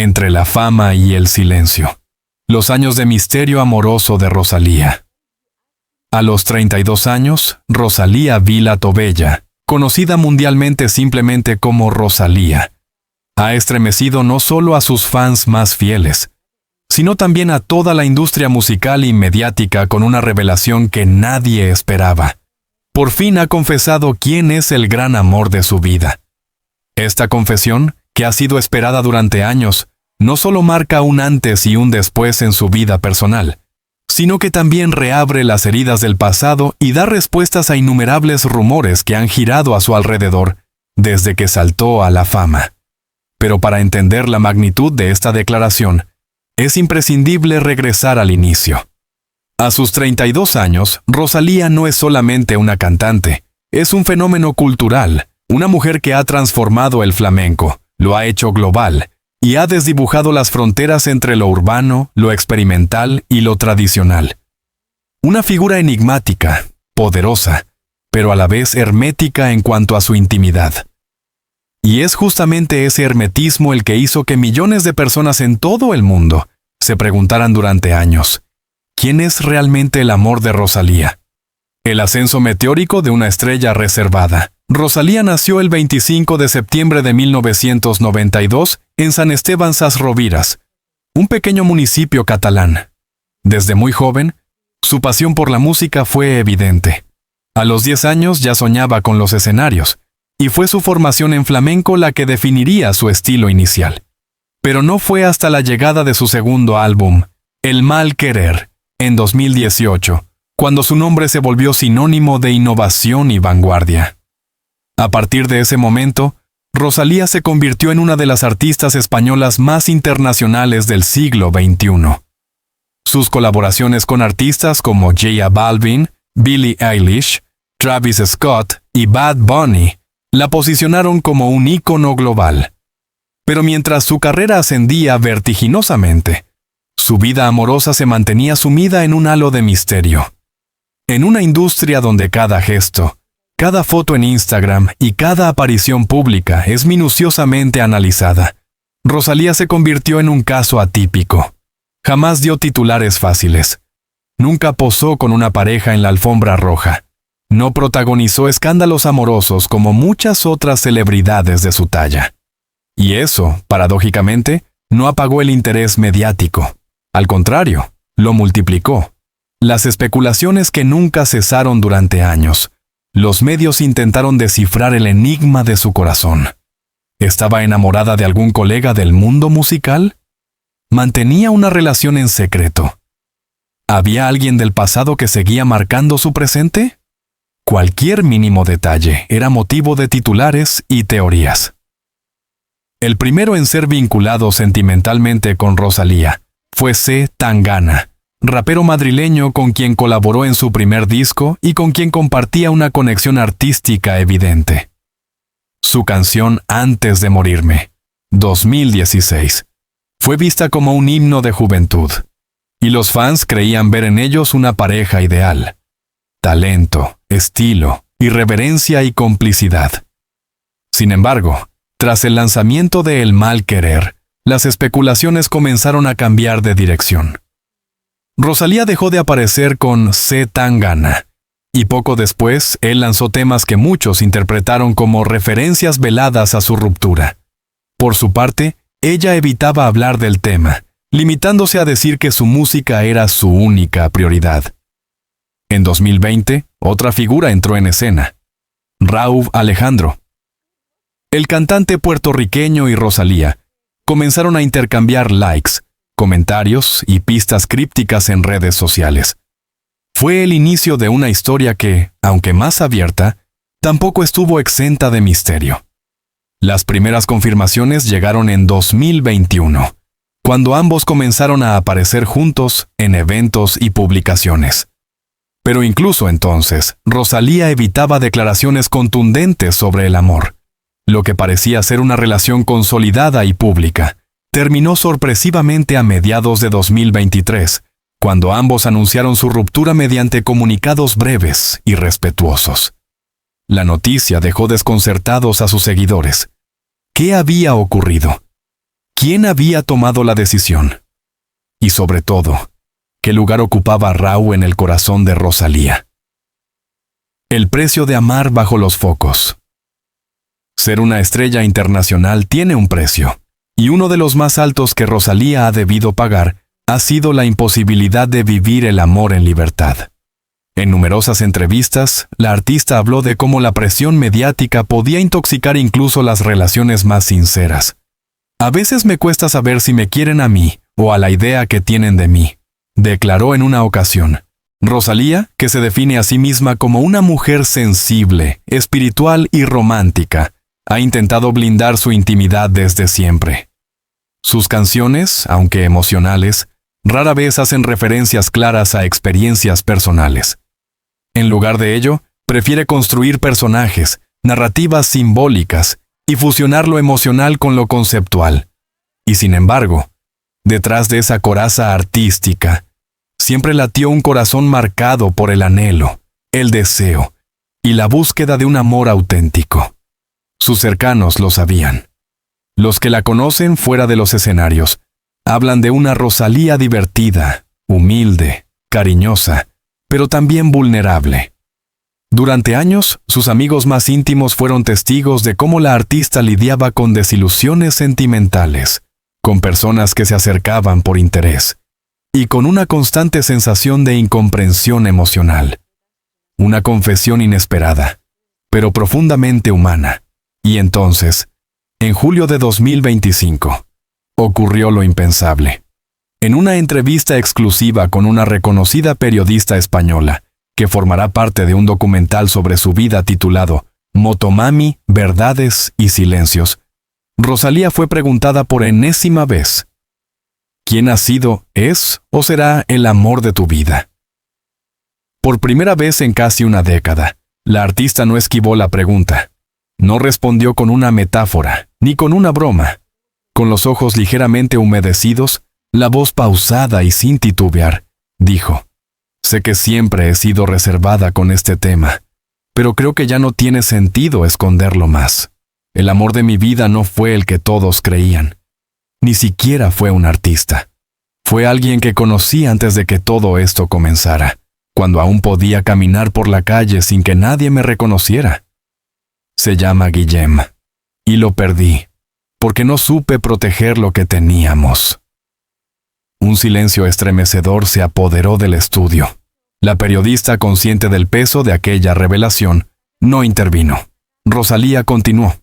entre la fama y el silencio. Los años de misterio amoroso de Rosalía. A los 32 años, Rosalía Vila Tobella, conocida mundialmente simplemente como Rosalía, ha estremecido no solo a sus fans más fieles, sino también a toda la industria musical y mediática con una revelación que nadie esperaba. Por fin ha confesado quién es el gran amor de su vida. Esta confesión, que ha sido esperada durante años, no solo marca un antes y un después en su vida personal, sino que también reabre las heridas del pasado y da respuestas a innumerables rumores que han girado a su alrededor desde que saltó a la fama. Pero para entender la magnitud de esta declaración, es imprescindible regresar al inicio. A sus 32 años, Rosalía no es solamente una cantante, es un fenómeno cultural, una mujer que ha transformado el flamenco, lo ha hecho global, y ha desdibujado las fronteras entre lo urbano, lo experimental y lo tradicional. Una figura enigmática, poderosa, pero a la vez hermética en cuanto a su intimidad. Y es justamente ese hermetismo el que hizo que millones de personas en todo el mundo se preguntaran durante años, ¿quién es realmente el amor de Rosalía? El ascenso meteórico de una estrella reservada. Rosalía nació el 25 de septiembre de 1992 en San Esteban Sas Rovires, un pequeño municipio catalán. Desde muy joven, su pasión por la música fue evidente. A los 10 años ya soñaba con los escenarios, y fue su formación en flamenco la que definiría su estilo inicial. Pero no fue hasta la llegada de su segundo álbum, El Mal Querer, en 2018, cuando su nombre se volvió sinónimo de innovación y vanguardia. A partir de ese momento, Rosalía se convirtió en una de las artistas españolas más internacionales del siglo XXI. Sus colaboraciones con artistas como J Balvin, Billie Eilish, Travis Scott y Bad Bunny la posicionaron como un ícono global. Pero mientras su carrera ascendía vertiginosamente, su vida amorosa se mantenía sumida en un halo de misterio. En una industria donde cada gesto, cada foto en Instagram y cada aparición pública es minuciosamente analizada, Rosalía se convirtió en un caso atípico. Jamás dio titulares fáciles. Nunca posó con una pareja en la alfombra roja. No protagonizó escándalos amorosos como muchas otras celebridades de su talla. Y eso, paradójicamente, no apagó el interés mediático. Al contrario, lo multiplicó. Las especulaciones que nunca cesaron durante años. Los medios intentaron descifrar el enigma de su corazón. ¿Estaba enamorada de algún colega del mundo musical? ¿Mantenía una relación en secreto? ¿Había alguien del pasado que seguía marcando su presente? Cualquier mínimo detalle era motivo de titulares y teorías. El primero en ser vinculado sentimentalmente con Rosalía fue C. Tangana, rapero madrileño con quien colaboró en su primer disco y con quien compartía una conexión artística evidente. Su canción Antes de morirme, 2016, fue vista como un himno de juventud, y los fans creían ver en ellos una pareja ideal. Talento, estilo, irreverencia y complicidad. Sin embargo, tras el lanzamiento de El Mal Querer, las especulaciones comenzaron a cambiar de dirección. Rosalía dejó de aparecer con C. Tangana, y poco después él lanzó temas que muchos interpretaron como referencias veladas a su ruptura. Por su parte, ella evitaba hablar del tema, limitándose a decir que su música era su única prioridad. En 2020, otra figura entró en escena: Rauw Alejandro. El cantante puertorriqueño y Rosalía comenzaron a intercambiar likes, comentarios y pistas crípticas en redes sociales. Fue el inicio de una historia que, aunque más abierta, tampoco estuvo exenta de misterio. Las primeras confirmaciones llegaron en 2021, cuando ambos comenzaron a aparecer juntos en eventos y publicaciones. Pero incluso entonces, Rosalía evitaba declaraciones contundentes sobre el amor. Lo que parecía ser una relación consolidada y pública terminó sorpresivamente a mediados de 2023, cuando ambos anunciaron su ruptura mediante comunicados breves y respetuosos. La noticia dejó desconcertados a sus seguidores. ¿Qué había ocurrido? quién había tomado la decisión. Y sobre todo, qué lugar ocupaba Rauh en el corazón de Rosalía. El precio de amar bajo los focos. Ser una estrella internacional tiene un precio, y uno de los más altos que Rosalía ha debido pagar ha sido la imposibilidad de vivir el amor en libertad. En numerosas entrevistas, la artista habló de cómo la presión mediática podía intoxicar incluso las relaciones más sinceras. A veces me cuesta saber si me quieren a mí o a la idea que tienen de mí, declaró en una ocasión. Rosalía, que se define a sí misma como una mujer sensible, espiritual y romántica, ha intentado blindar su intimidad desde siempre. Sus canciones, aunque emocionales, rara vez hacen referencias claras a experiencias personales. En lugar de ello, prefiere construir personajes, narrativas simbólicas y fusionar lo emocional con lo conceptual. Y sin embargo, detrás de esa coraza artística, siempre latió un corazón marcado por el anhelo, el deseo y la búsqueda de un amor auténtico. Sus cercanos lo sabían. Los que la conocen fuera de los escenarios hablan de una Rosalía divertida, humilde, cariñosa, pero también vulnerable. Durante años, sus amigos más íntimos fueron testigos de cómo la artista lidiaba con desilusiones sentimentales, con personas que se acercaban por interés, y con una constante sensación de incomprensión emocional. Una confesión inesperada, pero profundamente humana. Y entonces, en julio de 2025, ocurrió lo impensable. En una entrevista exclusiva con una reconocida periodista española, que formará parte de un documental sobre su vida titulado Motomami, Verdades y Silencios, Rosalía fue preguntada por enésima vez: ¿quién ha sido, es o será el amor de tu vida? Por primera vez en casi una década, la artista no esquivó la pregunta. No respondió con una metáfora, ni con una broma. Con los ojos ligeramente humedecidos, la voz pausada y sin titubear, dijo: sé que siempre he sido reservada con este tema, pero creo que ya no tiene sentido esconderlo más. El amor de mi vida no fue el que todos creían. Ni siquiera fue un artista. Fue alguien que conocí antes de que todo esto comenzara, cuando aún podía caminar por la calle sin que nadie me reconociera. Se llama Guillem, y lo perdí, porque no supe proteger lo que teníamos. Un silencio estremecedor se apoderó del estudio. La periodista, consciente del peso de aquella revelación, no intervino. Rosalía continuó: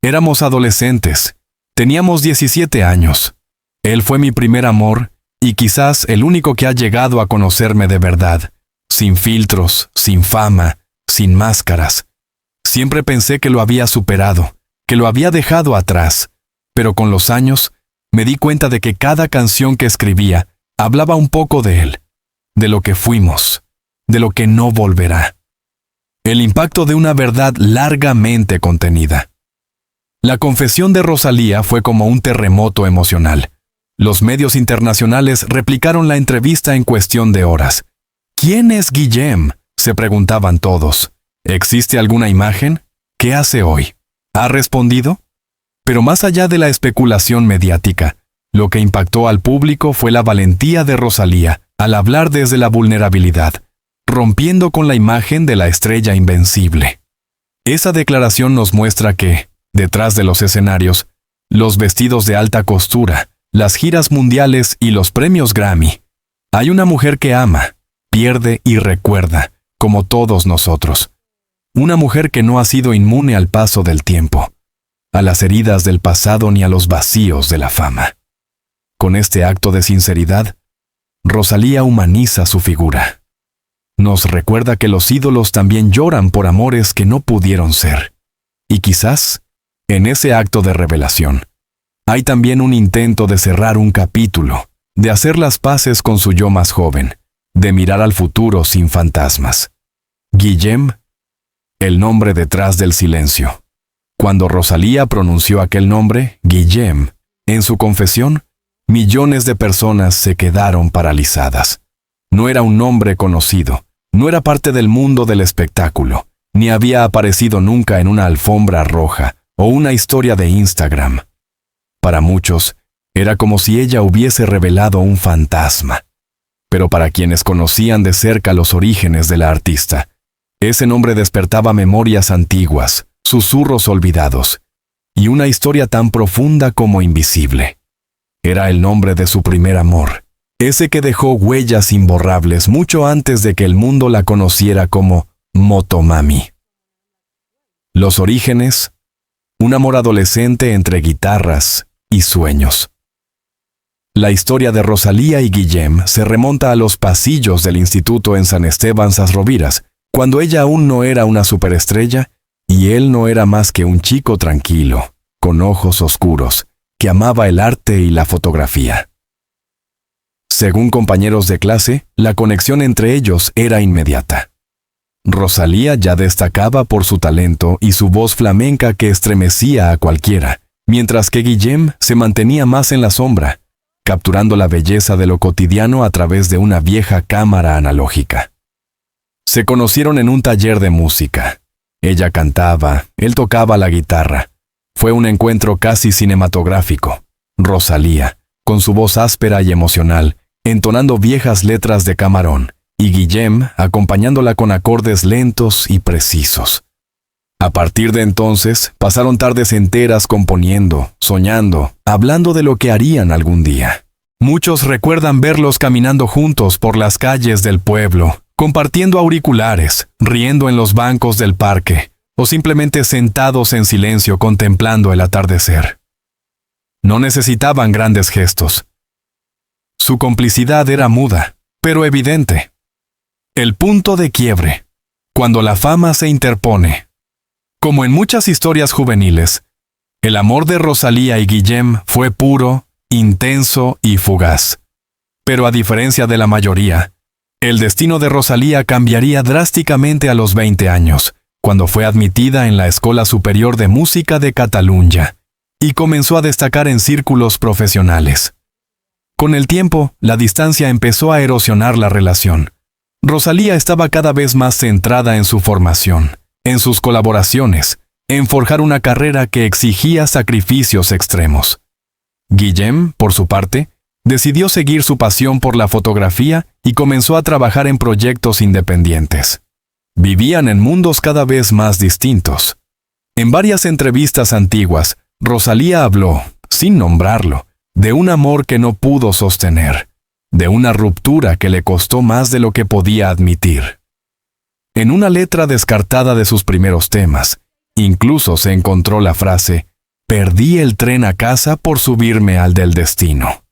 éramos adolescentes, teníamos 17 años. Él fue mi primer amor, y quizás el único que ha llegado a conocerme de verdad, sin filtros, sin fama, sin máscaras. Siempre pensé que lo había superado, que lo había dejado atrás, pero con los años me di cuenta de que cada canción que escribía hablaba un poco de él, de lo que fuimos, de lo que no volverá. El impacto de una verdad largamente contenida. La confesión de Rosalía fue como un terremoto emocional. Los medios internacionales replicaron la entrevista en cuestión de horas. ¿Quién es Guillem?, se preguntaban todos. ¿Existe alguna imagen? ¿Qué hace hoy? ¿Ha respondido? Pero más allá de la especulación mediática, lo que impactó al público fue la valentía de Rosalía al hablar desde la vulnerabilidad, rompiendo con la imagen de la estrella invencible. Esa declaración nos muestra que, detrás de los escenarios, los vestidos de alta costura, las giras mundiales y los premios Grammy, hay una mujer que ama, pierde y recuerda, como todos nosotros. Una mujer que no ha sido inmune al paso del tiempo, a las heridas del pasado ni a los vacíos de la fama. Con este acto de sinceridad, Rosalía humaniza su figura. Nos recuerda que los ídolos también lloran por amores que no pudieron ser. Y quizás, en ese acto de revelación, hay también un intento de cerrar un capítulo, de hacer las paces con su yo más joven, de mirar al futuro sin fantasmas. Guillem, el nombre detrás del silencio. Cuando Rosalía pronunció aquel nombre, Guillem, en su confesión, millones de personas se quedaron paralizadas. No era un nombre conocido, no era parte del mundo del espectáculo, ni había aparecido nunca en una alfombra roja o una historia de Instagram. Para muchos, Era como si ella hubiese revelado un fantasma. Pero para quienes conocían de cerca los orígenes de la artista, ese nombre despertaba memorias antiguas, susurros olvidados, y una historia tan profunda como invisible. Era el nombre de su primer amor, ese que dejó huellas imborrables mucho antes de que el mundo la conociera como Motomami. Los orígenes: un amor adolescente entre guitarras y sueños. La historia de Rosalía y Guillem se remonta a los pasillos del instituto en San Esteban Sas Roviras, cuando ella aún no era una superestrella y él no era más que un chico tranquilo, con ojos oscuros, que amaba el arte y la fotografía. Según compañeros de clase, la conexión entre ellos era inmediata. Rosalía ya destacaba por su talento y su voz flamenca que estremecía a cualquiera, mientras que Guillem se mantenía más en la sombra, capturando la belleza de lo cotidiano a través de una vieja cámara analógica. Se conocieron en un taller de música. Ella cantaba, él tocaba la guitarra. Fue un encuentro casi cinematográfico. Rosalía, con su voz áspera y emocional, entonando viejas letras de Camarón, y Guillem acompañándola con acordes lentos y precisos. A partir de entonces, pasaron tardes enteras componiendo, soñando, hablando de lo que harían algún día. Muchos recuerdan verlos caminando juntos por las calles del pueblo, compartiendo auriculares, riendo en los bancos del parque, o simplemente sentados en silencio contemplando el atardecer. No necesitaban grandes gestos. Su complicidad era muda, pero evidente. El punto de quiebre, cuando la fama se interpone. Como en muchas historias juveniles, el amor de Rosalía y Guillem fue puro, intenso y fugaz. Pero a diferencia de la mayoría, el destino de Rosalía cambiaría drásticamente a los 20 años, cuando fue admitida en la Escola Superior de Música de Catalunya, y comenzó a destacar en círculos profesionales. Con el tiempo, la distancia empezó a erosionar la relación. Rosalía estaba cada vez más centrada en su formación, en sus colaboraciones, en forjar una carrera que exigía sacrificios extremos. Guillem, por su parte, decidió seguir su pasión por la fotografía y comenzó a trabajar en proyectos independientes. Vivían en mundos cada vez más distintos. En varias entrevistas antiguas, Rosalía habló, sin nombrarlo, de un amor que no pudo sostener, de una ruptura que le costó más de lo que podía admitir. En una letra descartada de sus primeros temas, incluso se encontró la frase: «Perdí el tren a casa por subirme al del destino».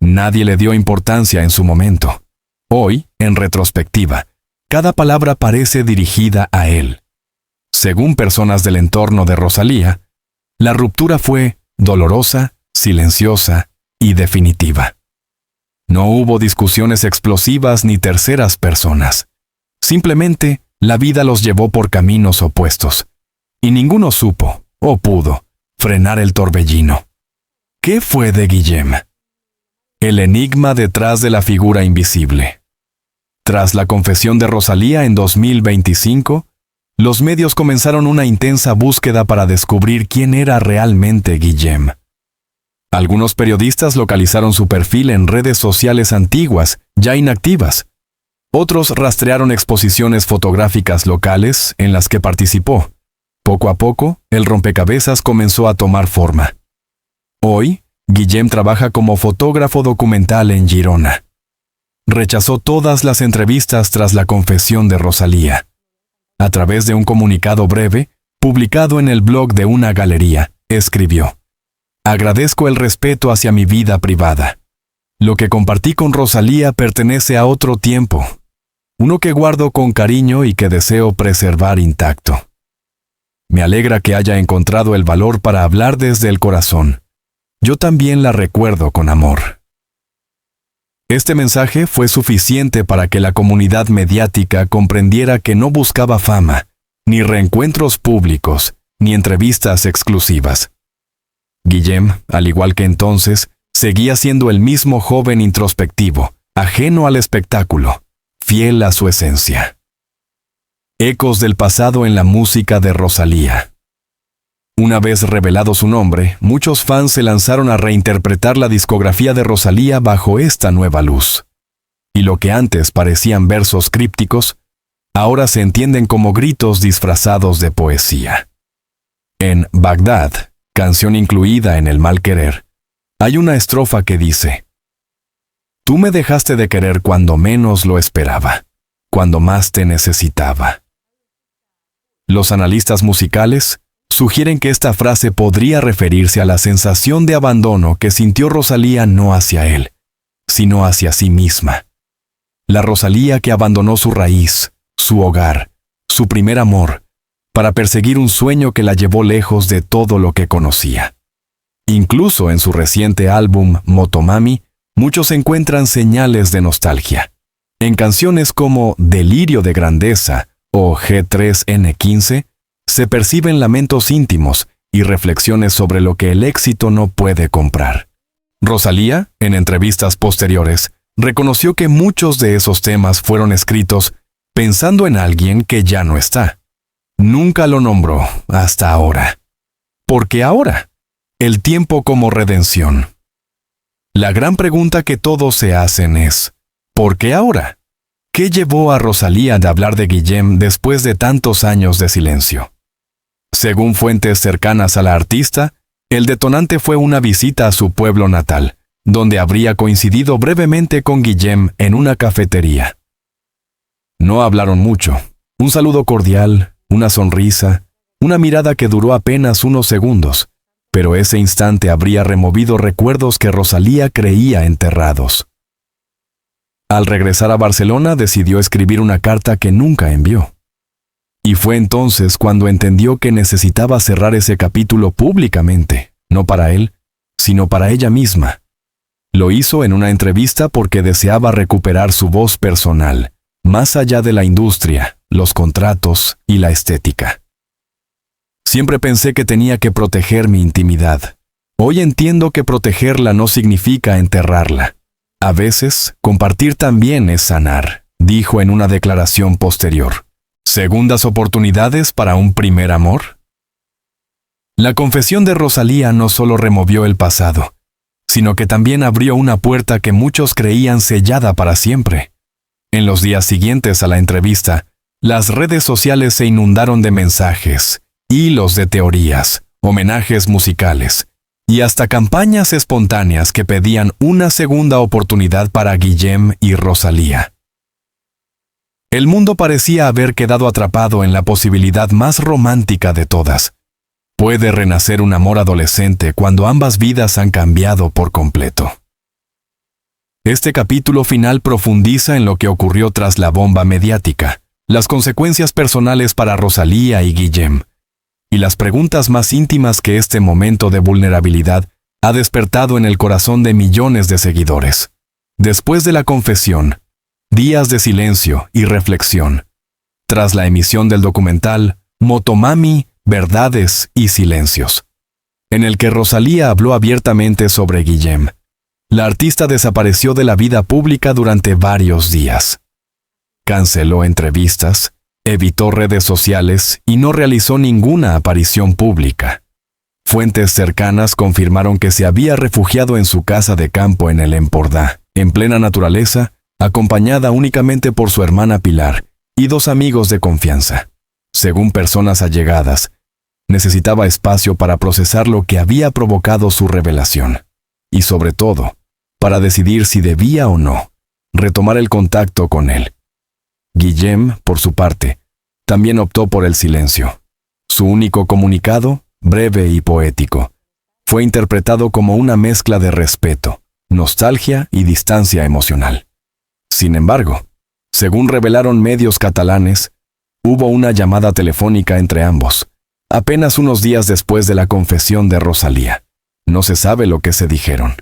Nadie le dio importancia en su momento. Hoy, en retrospectiva, cada palabra parece dirigida a él. Según personas del entorno de Rosalía, la ruptura fue dolorosa, silenciosa y definitiva. No hubo discusiones explosivas ni terceras personas. Simplemente, la vida los llevó por caminos opuestos, y ninguno supo, o pudo, frenar el torbellino. ¿Qué fue de Guillem? El enigma detrás de la figura invisible. Tras la confesión de Rosalía en 2025, los medios comenzaron una intensa búsqueda para descubrir quién era realmente Guillem. Algunos periodistas localizaron su perfil en redes sociales antiguas, ya inactivas. Otros rastrearon exposiciones fotográficas locales en las que participó. Poco a poco, el rompecabezas comenzó a tomar forma. Hoy, Guillem trabaja como fotógrafo documental en Girona. Rechazó todas las entrevistas tras la confesión de Rosalía. A través de un comunicado breve, publicado en el blog de una galería, escribió: «Agradezco el respeto hacia mi vida privada. Lo que compartí con Rosalía pertenece a otro tiempo, uno que guardo con cariño y que deseo preservar intacto. Me alegra que haya encontrado el valor para hablar desde el corazón. Yo también la recuerdo con amor». Este mensaje fue suficiente para que la comunidad mediática comprendiera que no buscaba fama, ni reencuentros públicos, ni entrevistas exclusivas. Guillem, al igual que entonces, seguía siendo el mismo joven introspectivo, ajeno al espectáculo, fiel a su esencia. Ecos del pasado en la música de Rosalía. Una vez revelado su nombre, muchos fans se lanzaron a reinterpretar la discografía de Rosalía bajo esta nueva luz. Y lo que antes parecían versos crípticos, ahora se entienden como gritos disfrazados de poesía. En Bagdad, canción incluida en El Mal Querer, hay una estrofa que dice: Tú me dejaste de querer cuando menos lo esperaba, cuando más te necesitaba. Los analistas musicales sugieren que esta frase podría referirse a la sensación de abandono que sintió Rosalía no hacia él, sino hacia sí misma. La Rosalía que abandonó su raíz, su hogar, su primer amor, para perseguir un sueño que la llevó lejos de todo lo que conocía. Incluso en su reciente álbum Motomami, muchos encuentran señales de nostalgia. En canciones como Delirio de Grandeza o G3N15, se perciben lamentos íntimos y reflexiones sobre lo que el éxito no puede comprar. Rosalía, en entrevistas posteriores, reconoció que muchos de esos temas fueron escritos pensando en alguien que ya no está. Nunca lo nombró hasta ahora. ¿Por qué ahora? El tiempo como redención. La gran pregunta que todos se hacen es: ¿por qué ahora? ¿Qué llevó a Rosalía a hablar de Guillem después de tantos años de silencio? Según fuentes cercanas a la artista, el detonante fue una visita a su pueblo natal, donde habría coincidido brevemente con Guillem en una cafetería. No hablaron mucho. Un saludo cordial, una sonrisa, una mirada que duró apenas unos segundos, pero ese instante habría removido recuerdos que Rosalía creía enterrados. Al regresar a Barcelona, decidió escribir una carta que nunca envió. Y fue entonces cuando entendió que necesitaba cerrar ese capítulo públicamente, no para él, sino para ella misma. Lo hizo en una entrevista porque deseaba recuperar su voz personal, más allá de la industria, los contratos y la estética. Siempre pensé que tenía que proteger mi intimidad. Hoy entiendo que protegerla no significa enterrarla. A veces, compartir también es sanar, dijo en una declaración posterior. ¿Segundas oportunidades para un primer amor? La confesión de Rosalía no solo removió el pasado, sino que también abrió una puerta que muchos creían sellada para siempre. En los días siguientes a la entrevista, las redes sociales se inundaron de mensajes, hilos de teorías, homenajes musicales, y hasta campañas espontáneas que pedían una segunda oportunidad para Guillem y Rosalía. El mundo parecía haber quedado atrapado en la posibilidad más romántica de todas. Puede renacer un amor adolescente cuando ambas vidas han cambiado por completo. Este capítulo final profundiza en lo que ocurrió tras la bomba mediática, las consecuencias personales para Rosalía y Guillem, y las preguntas más íntimas que este momento de vulnerabilidad ha despertado en el corazón de millones de seguidores. Después de la confesión, días de silencio y reflexión. Tras la emisión del documental Motomami, Verdades y Silencios, en el que Rosalía habló abiertamente sobre Guillem, la artista desapareció de la vida pública durante varios días. Canceló entrevistas, evitó redes sociales y no realizó ninguna aparición pública. Fuentes cercanas confirmaron que se había refugiado en su casa de campo en el Empordà, en plena naturaleza, acompañada únicamente por su hermana Pilar y 2 amigos de confianza. Según personas allegadas, necesitaba espacio para procesar lo que había provocado su revelación, y sobre todo, para decidir si debía o no retomar el contacto con él. Guillem, por su parte, también optó por el silencio. Su único comunicado, breve y poético, fue interpretado como una mezcla de respeto, nostalgia y distancia emocional. Sin embargo, según revelaron medios catalanes, hubo una llamada telefónica entre ambos, apenas unos días después de la confesión de Rosalía. No se sabe lo que se dijeron,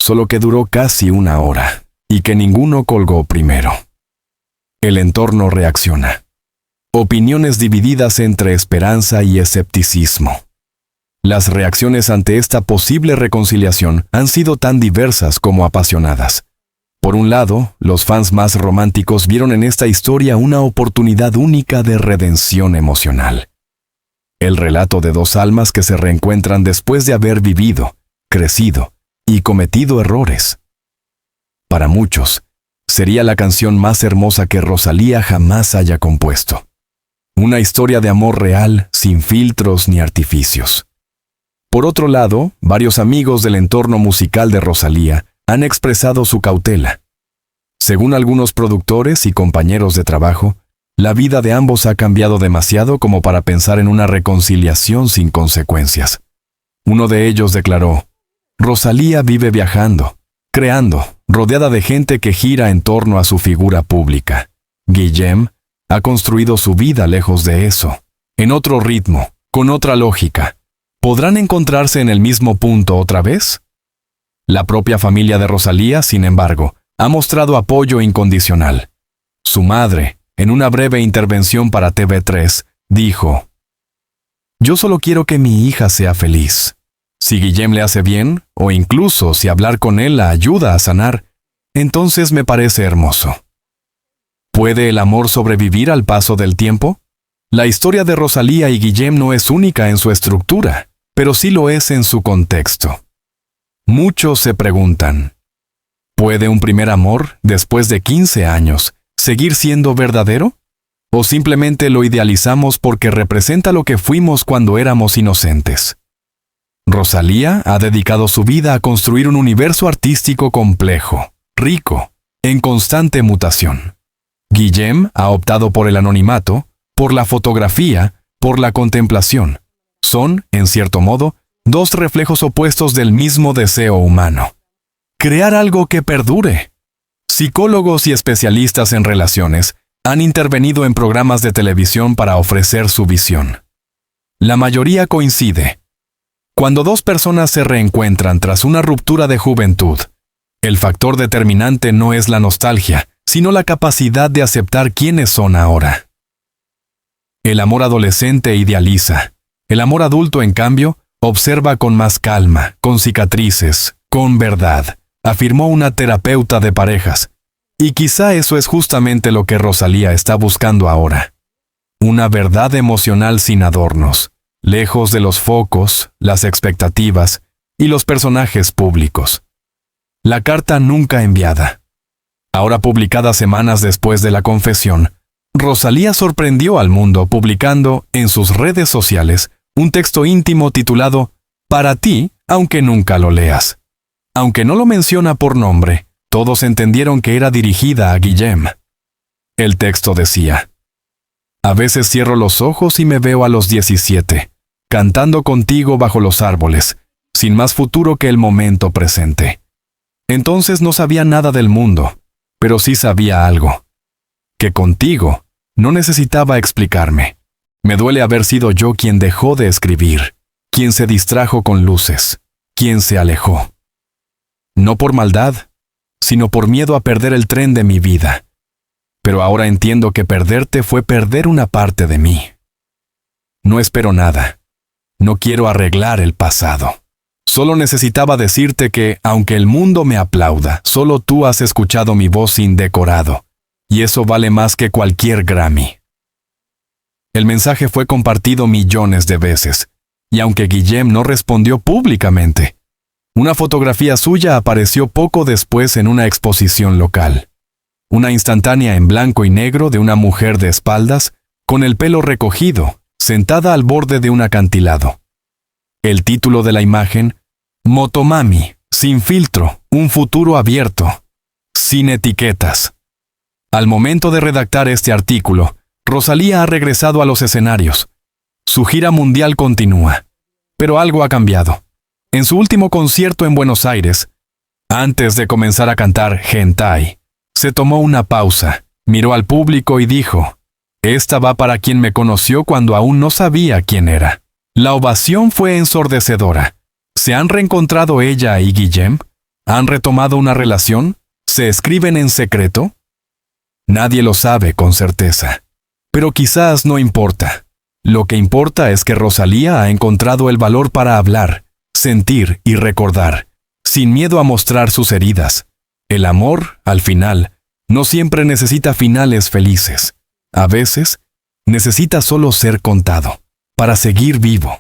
solo que duró casi 1 hora, y que ninguno colgó primero. El entorno reacciona. Opiniones divididas entre esperanza y escepticismo. Las reacciones ante esta posible reconciliación han sido tan diversas como apasionadas. Por un lado, los fans más románticos vieron en esta historia una oportunidad única de redención emocional. el relato de dos almas que se reencuentran después de haber vivido, crecido y cometido errores. Para muchos, sería la canción más hermosa que Rosalía jamás haya compuesto. Una historia de amor real, sin filtros ni artificios. Por otro lado, varios amigos del entorno musical de Rosalía han expresado su cautela. Según algunos productores y compañeros de trabajo, la vida de ambos ha cambiado demasiado como para pensar en una reconciliación sin consecuencias. Uno de ellos declaró: Rosalía vive viajando, creando, rodeada de gente que gira en torno a su figura pública. Guillem ha construido su vida lejos de eso, en otro ritmo, con otra lógica. ¿Podrán encontrarse en el mismo punto otra vez? La propia familia de Rosalía, sin embargo, ha mostrado apoyo incondicional. Su madre, en una breve intervención para TV3, dijo: «Yo solo quiero que mi hija sea feliz. Si Guillem le hace bien, o incluso si hablar con él la ayuda a sanar, entonces me parece hermoso». ¿Puede el amor sobrevivir al paso del tiempo? La historia de Rosalía y Guillem no es única en su estructura, pero sí lo es en su contexto. Muchos se preguntan: ¿puede un primer amor, después de 15 años, seguir siendo verdadero? ¿O simplemente lo idealizamos porque representa lo que fuimos cuando éramos inocentes? Rosalía ha dedicado su vida a construir un universo artístico complejo, rico, en constante mutación. Guillem ha optado por el anonimato, por la fotografía, por la contemplación. Son, en cierto modo, dos reflejos opuestos del mismo deseo humano. Crear algo que perdure. Psicólogos y especialistas en relaciones han intervenido en programas de televisión para ofrecer su visión. La mayoría coincide. Cuando dos personas se reencuentran tras una ruptura de juventud, el factor determinante no es la nostalgia, sino la capacidad de aceptar quiénes son ahora. El amor adolescente idealiza. El amor adulto, en cambio, observa con más calma, con cicatrices, con verdad, afirmó una terapeuta de parejas. Y quizá eso es justamente lo que Rosalía está buscando ahora. Una verdad emocional sin adornos, lejos de los focos, las expectativas y los personajes públicos. La carta nunca enviada. Ahora publicada semanas después de la confesión, Rosalía sorprendió al mundo publicando en sus redes sociales un texto íntimo titulado «Para ti, aunque nunca lo leas». Aunque no lo menciona por nombre, todos entendieron que era dirigida a Guillem. El texto decía: «A veces cierro los ojos y me veo a los 17, cantando contigo bajo los árboles, sin más futuro que el momento presente. Entonces no sabía nada del mundo, pero sí sabía algo. Que contigo no necesitaba explicarme. Me duele haber sido yo quien dejó de escribir, quien se distrajo con luces, quien se alejó. No por maldad, sino por miedo a perder el tren de mi vida. Pero ahora entiendo que perderte fue perder una parte de mí. No espero nada. No quiero arreglar el pasado. Solo necesitaba decirte que, aunque el mundo me aplauda, solo tú has escuchado mi voz sin decorado, y eso vale más que cualquier Grammy». El mensaje fue compartido millones de veces, y aunque Guillem no respondió públicamente, una fotografía suya apareció poco después en una exposición local. Una instantánea en blanco y negro de una mujer de espaldas, con el pelo recogido, sentada al borde de un acantilado. El título de la imagen: «Motomami, sin filtro, un futuro abierto, sin etiquetas». Al momento de redactar este artículo, Rosalía ha regresado a los escenarios. Su gira mundial continúa, pero algo ha cambiado. En su último concierto en Buenos Aires, antes de comenzar a cantar Hentai, se tomó una pausa, miró al público y dijo: «Esta va para quien me conoció cuando aún no sabía quién era». La ovación fue ensordecedora. ¿Se han reencontrado ella y Guillem? ¿Han retomado una relación? ¿Se escriben en secreto? Nadie lo sabe con certeza. Pero quizás no importa. Lo que importa es que Rosalía ha encontrado el valor para hablar, sentir y recordar, sin miedo a mostrar sus heridas. El amor, al final, no siempre necesita finales felices. A veces, necesita solo ser contado. para seguir vivo.